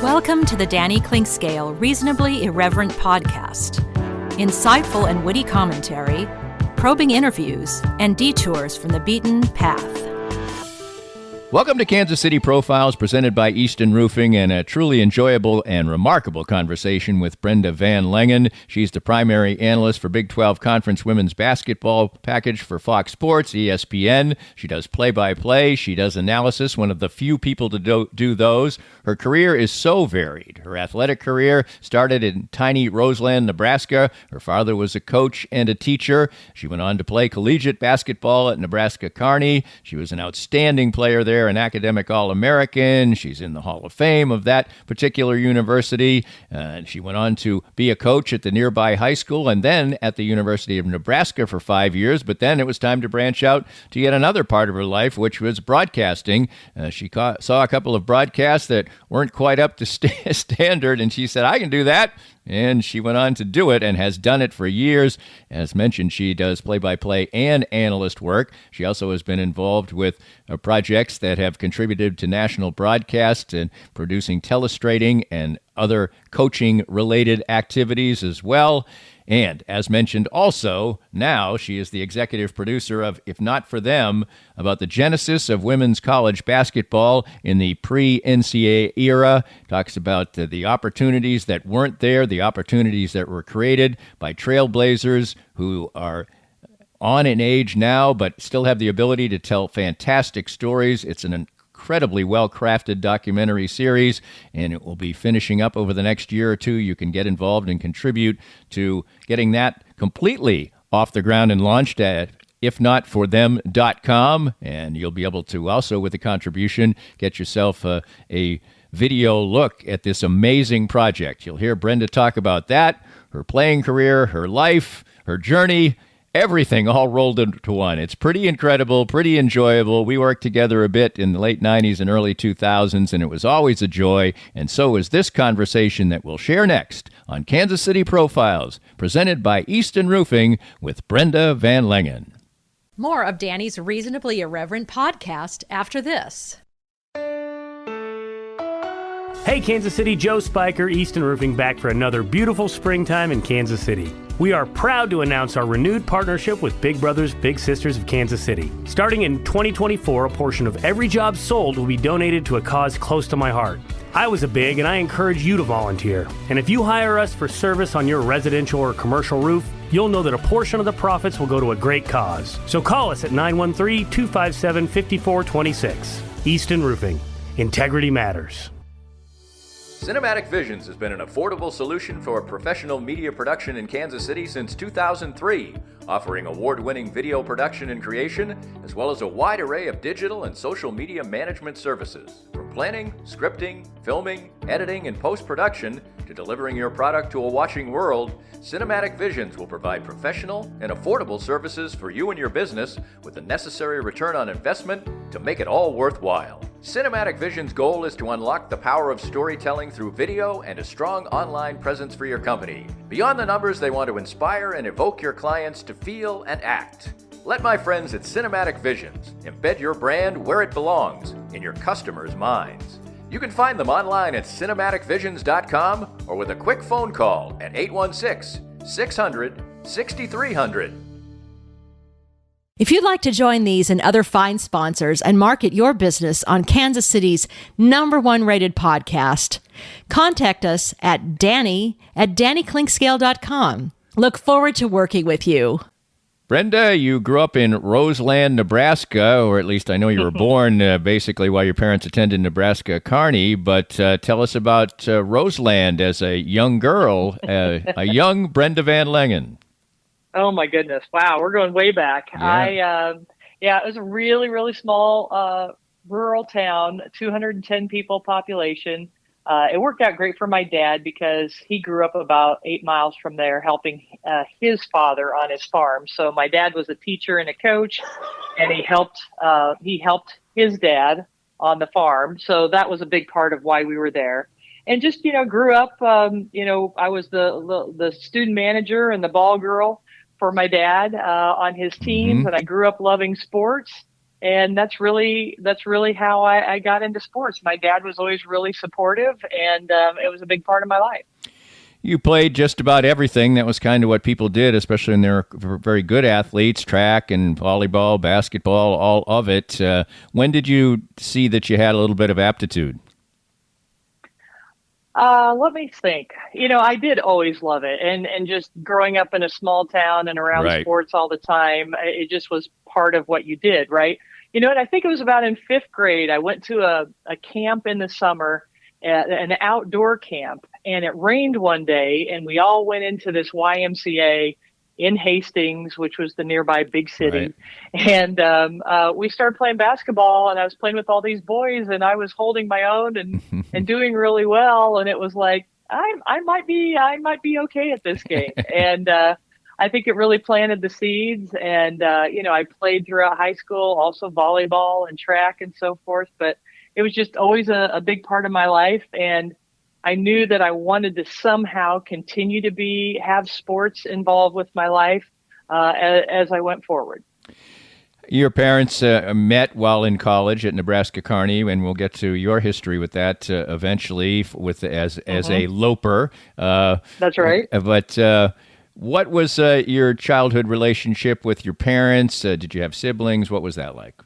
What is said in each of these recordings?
Welcome to the Danny Clinkscale Reasonably Irreverent podcast. Insightful and witty commentary, probing interviews, and detours from the beaten path. Welcome to Kansas City Profiles, presented by Easton Roofing, and a truly enjoyable and remarkable conversation with Brenda VanLengen. She's the primary analyst for Big 12 Conference women's basketball package for Fox Sports, ESPN. She does play-by-play. She does analysis, one of the few people to do those. Her career is so varied. Her athletic career started in tiny Roseland, Nebraska. Her father was a coach and a teacher. She went on to play collegiate basketball at Nebraska-Kearney. She was an outstanding player there, an academic All-American. She's in the Hall of Fame of that particular university. She went on to be a coach at the nearby high school and then at the University of Nebraska for 5 years. But then it was time to branch out to yet another part of her life, which was broadcasting. She saw a couple of broadcasts that weren't quite up to standard, and she said, I can do that. And she went on to do it and has done it for years. As mentioned, she does play-by-play and analyst work. She also has been involved with projects that have contributed to national broadcast and producing telestrating and other coaching-related activities as well. And as mentioned also, now she is the executive producer of If Not For Them, about the genesis of women's college basketball in the pre-NCAA era. Talks about the opportunities that weren't there, the opportunities that were created by trailblazers who are on in age now, but still have the ability to tell fantastic stories. It's an incredibly well-crafted documentary series, and it will be finishing up over the next year or two. You can get involved and contribute to getting that completely off the ground and launched at ifnotforthem.com, and you'll be able to also, with a contribution, get yourself a video look at this amazing project. You'll hear Brenda talk about that, her playing career, her life, her journey, everything all rolled into one. It's pretty incredible, pretty enjoyable. We worked together a bit in the late 90s and early 2000s, and it was always a joy. And so is this conversation that we'll share next on Kansas City Profiles, presented by Easton Roofing with Brenda VanLengen. More of Danny's Reasonably Irreverent podcast after this. Hey Kansas City, Joe Spiker, Easton Roofing, back for another beautiful springtime in Kansas City. We are proud to announce our renewed partnership with Big Brothers Big Sisters of Kansas City. Starting in 2024, a portion of every job sold will be donated to a cause close to my heart. I was a big, and I encourage you to volunteer. And if you hire us for service on your residential or commercial roof, you'll know that a portion of the profits will go to a great cause. So call us at 913-257-5426. Easton Roofing. Integrity matters. Cinematic Visions has been an affordable solution for professional media production in Kansas City since 2003, offering award-winning video production and creation, as well as a wide array of digital and social media management services. From planning, scripting, filming, editing, and post-production, to delivering your product to a watching world, Cinematic Visions will provide professional and affordable services for you and your business with the necessary return on investment to make it all worthwhile. Cinematic Vision's goal is to unlock the power of storytelling through video and a strong online presence for your company. Beyond the numbers, they want to inspire and evoke your clients to feel and act. Let my friends at Cinematic Visions embed your brand where it belongs, in your customers' minds. You can find them online at cinematicvisions.com or with a quick phone call at 816-600-6300. If you'd like to join these and other fine sponsors and market your business on Kansas City's #1 rated podcast, contact us at danny@dannyclinkscale.com. Look forward to working with you. Brenda, you grew up in Roseland, Nebraska, or at least I know you were born basically while your parents attended Nebraska-Kearney, but tell us about Roseland as a young girl, a young Brenda VanLengen. Oh my goodness. Wow. We're going way back. Yeah. It was a really, really small, rural town, 210 people population. It worked out great for my dad because he grew up about 8 miles from there helping his father on his farm. So my dad was a teacher and a coach, and he helped his dad on the farm. So that was a big part of why we were there. And just, grew up, I was the student manager and the ball girl for my dad on his teams, and I grew up loving sports. And that's really how I got into sports. My dad was always really supportive, and it was a big part of my life. You played just about everything. That was kind of what people did, especially when they were very good athletes, track and volleyball, basketball, all of it. When did you see that you had a little bit of aptitude? Let me think. I did always love it. And just growing up in a small town and around Right. sports all the time, it just was part of what you did, right? And I think it was about in fifth grade, I went to a camp in the summer, an outdoor camp, and it rained one day, and we all went into this YMCA in Hastings, which was the nearby big city. Right. And we started playing basketball, and I was playing with all these boys, and I was holding my own and doing really well. And it was like, I might be okay at this game. And I think it really planted the seeds. And I played throughout high school, also volleyball and track and so forth. But it was just always a big part of my life. And I knew that I wanted to somehow continue to have sports involved with my life as I went forward. Your parents met while in college at Nebraska-Kearney, and we'll get to your history with that eventually as a loper. That's right. But what was your childhood relationship with your parents? Did you have siblings? What was that like?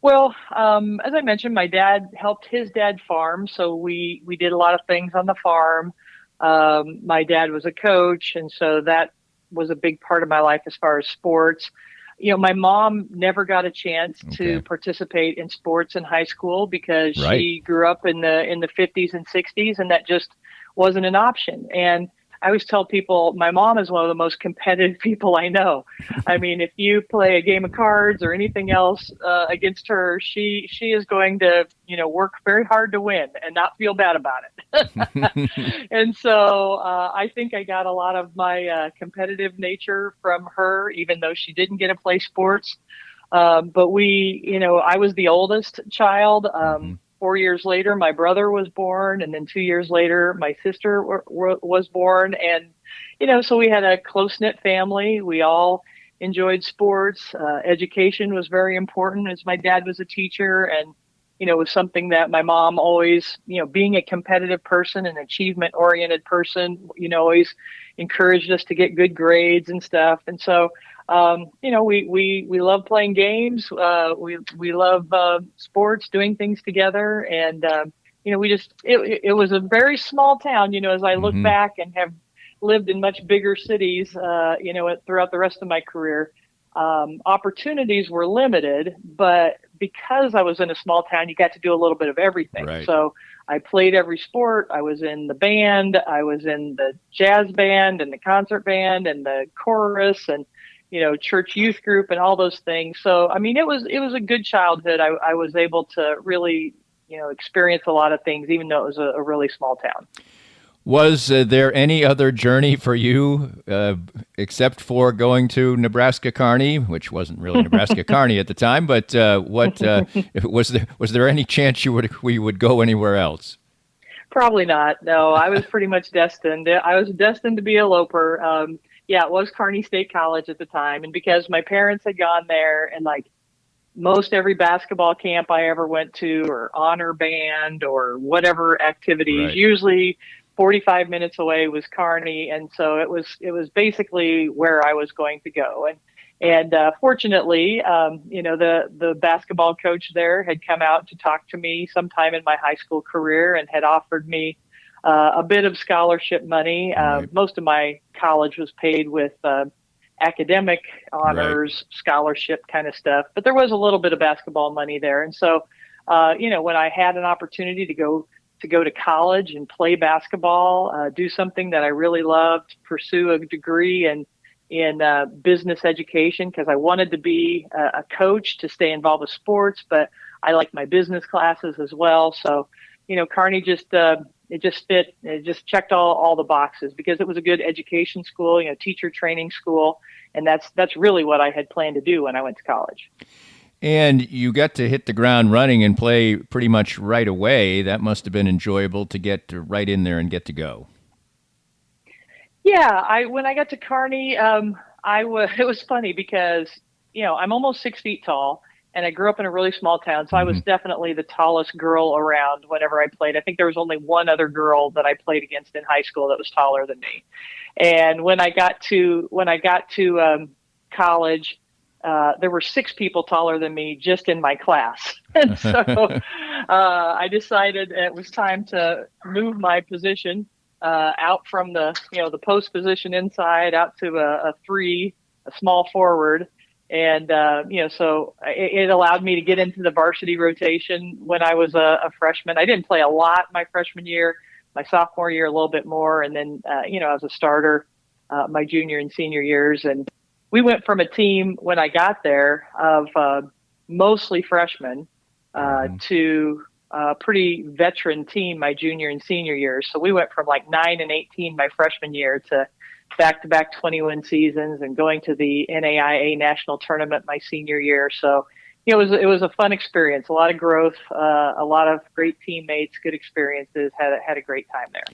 Well, as I mentioned, my dad helped his dad farm, so we did a lot of things on the farm. My dad was a coach, and so that was a big part of my life as far as sports. My mom never got a chance to participate in sports in high school because she grew up in the 50s and 60s, and that just wasn't an option. And I always tell people my mom is one of the most competitive people I know. I mean, if you play a game of cards or anything else against her, she is going to, work very hard to win and not feel bad about it. And so I think I got a lot of my competitive nature from her, even though she didn't get to play sports. But I was the oldest child. 4 years later, my brother was born, and then 2 years later, my sister was born. And, so we had a close-knit family. We all enjoyed sports. Education was very important, as my dad was a teacher, and, it was something that my mom always, being a competitive person, an achievement-oriented person, always encouraged us to get good grades and stuff. And so, we love playing games. We love sports, doing things together. And, it was a very small town, as I look back and have lived in much bigger cities, throughout the rest of my career. Opportunities were limited, but because I was in a small town, you got to do a little bit of everything. Right. So I played every sport. I was in the band. I was in the jazz band and the concert band and the chorus and, church youth group and all those things. So, I mean, it was a good childhood. I was able to really, experience a lot of things, even though it was a really small town. Was there any other journey for you except for going to Nebraska-Kearney, which wasn't really Nebraska-Kearney at the time, but what was there any chance we would go anywhere else? Probably not. No, I was pretty much destined. I was destined to be a loper. It was Kearney State College at the time, and because my parents had gone there, and like most every basketball camp I ever went to, or honor band, or whatever activities, usually 45 minutes away was Kearney, and so it was basically where I was going to go. And fortunately, the basketball coach there had come out to talk to me sometime in my high school career and had offered me a bit of scholarship money. Most of my college was paid with academic honors, scholarship kind of stuff, but there was a little bit of basketball money there. And so, when I had an opportunity to go to college and play basketball, do something that I really loved, pursue a degree in business education, because I wanted to be a coach to stay involved with sports, but I liked my business classes as well. So, Kearney it just fit. It just checked all the boxes because it was a good education school, teacher training school. And that's really what I had planned to do when I went to college. And you got to hit the ground running and play pretty much right away. That must have been enjoyable to get right in there and get to go. Yeah, when I got to Kearney, it was funny because, I'm almost 6 feet tall, and I grew up in a really small town, so I was definitely the tallest girl around whenever I played. I think there was only one other girl that I played against in high school that was taller than me. And when I got to college, there were 6 people taller than me just in my class. And so I decided it was time to move my position out from the post position inside out to a 3, a small forward. And, so it allowed me to get into the varsity rotation when I was a freshman. I didn't play a lot my freshman year, my sophomore year, a little bit more. And then, as a starter, my junior and senior years. And we went from a team when I got there of mostly freshmen to a pretty veteran team my junior and senior years. So we went from like 9 and 18 my freshman year to back-to-back 21 seasons and going to the NAIA national tournament my senior year. So, it was a fun experience, a lot of growth, a lot of great teammates, good experiences, had a great time there.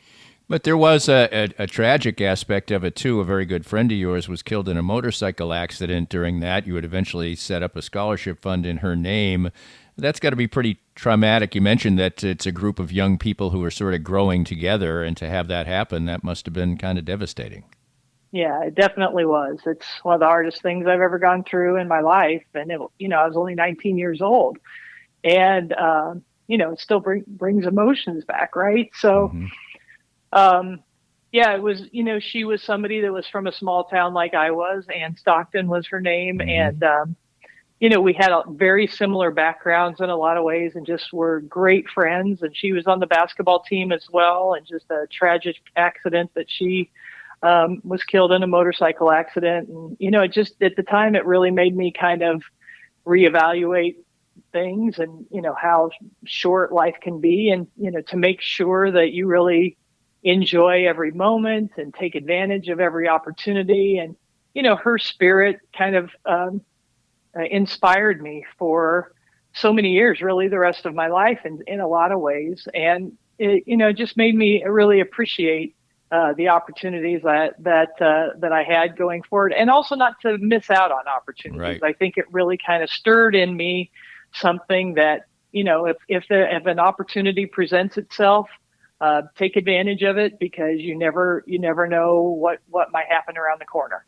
But there was a tragic aspect of it, too. A very good friend of yours was killed in a motorcycle accident during that. You would eventually set up a scholarship fund in her name. That's got to be pretty traumatic. You mentioned that it's a group of young people who are sort of growing together, and to have that happen, that must have been kind of devastating. Yeah, it definitely was. It's one of the hardest things I've ever gone through in my life. And, I was only 19 years old. And, it still brings emotions back, right? So, it was, she was somebody that was from a small town like I was. Ann Stockton was her name. And, we had very similar backgrounds in a lot of ways and just were great friends. And she was on the basketball team as well. And just a tragic accident that she was killed in a motorcycle accident. And, it just, at the time, it really made me kind of reevaluate things and, how short life can be and, to make sure that you really enjoy every moment and take advantage of every opportunity. And, her spirit kind of inspired me for so many years, really the rest of my life in a lot of ways. And it, just made me really appreciate the opportunities that I had going forward, and also not to miss out on opportunities. Right. I think it really kind of stirred in me something that, if an opportunity presents itself, take advantage of it, because you never know what might happen around the corner.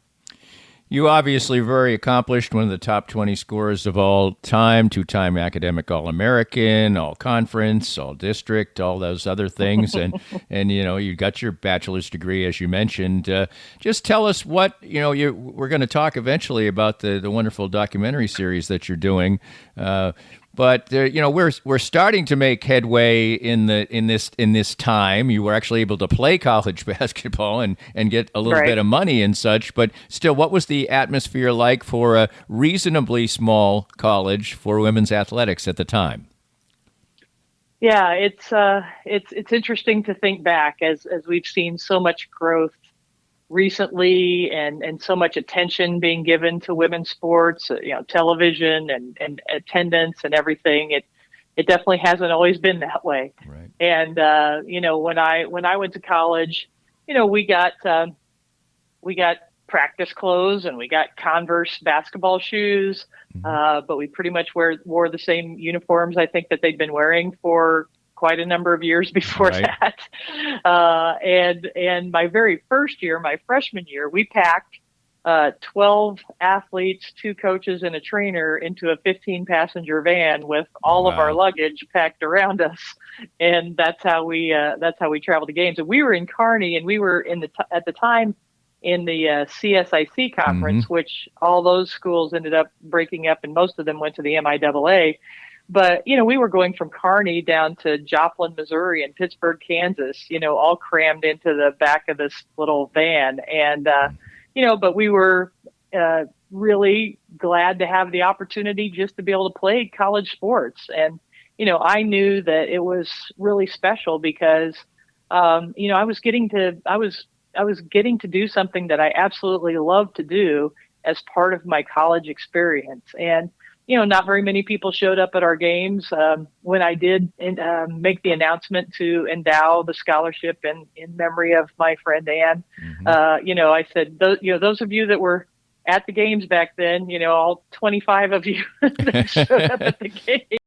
You obviously very accomplished, one of the top 20 scorers of all time, 2-time academic All-American, All-Conference, All-District, all those other things. And you got your bachelor's degree, as you mentioned. Just tell us what, we're going to talk eventually about the wonderful documentary series that you're doing. But we're starting to make headway in this time. You were actually able to play college basketball and get a little bit of money and such. But still, what was the atmosphere like for a reasonably small college for women's athletics at the time? Yeah, it's interesting to think back as we've seen so much growth recently and so much attention being given to women's sports, television and attendance and everything. It definitely hasn't always been that way. Right. And, when I went to college, we got practice clothes and we got Converse basketball shoes. But we pretty much wore the same uniforms, I think, that they'd been wearing for quite a number of years before that. And my very first year, my freshman year, we packed 12 athletes, 2 coaches, and a trainer into a 15-passenger van with all of our luggage packed around us, and that's how we traveled to games. And we were in Kearney, and we were at the time in the CSIC conference, which all those schools ended up breaking up, and most of them went to the MIAA. But, we were going from Kearney down to Joplin, Missouri, and Pittsburgh, Kansas, all crammed into the back of this little van. And, but we were really glad to have the opportunity just to be able to play college sports. And, I knew that it was really special because, I was getting to do something that I absolutely loved to do as part of my college experience. And, not very many people showed up at our games. When I did make the announcement to endow the scholarship in memory of my friend Ann, I said, those of you that were at the games back then, all 25 of you that showed up at the game.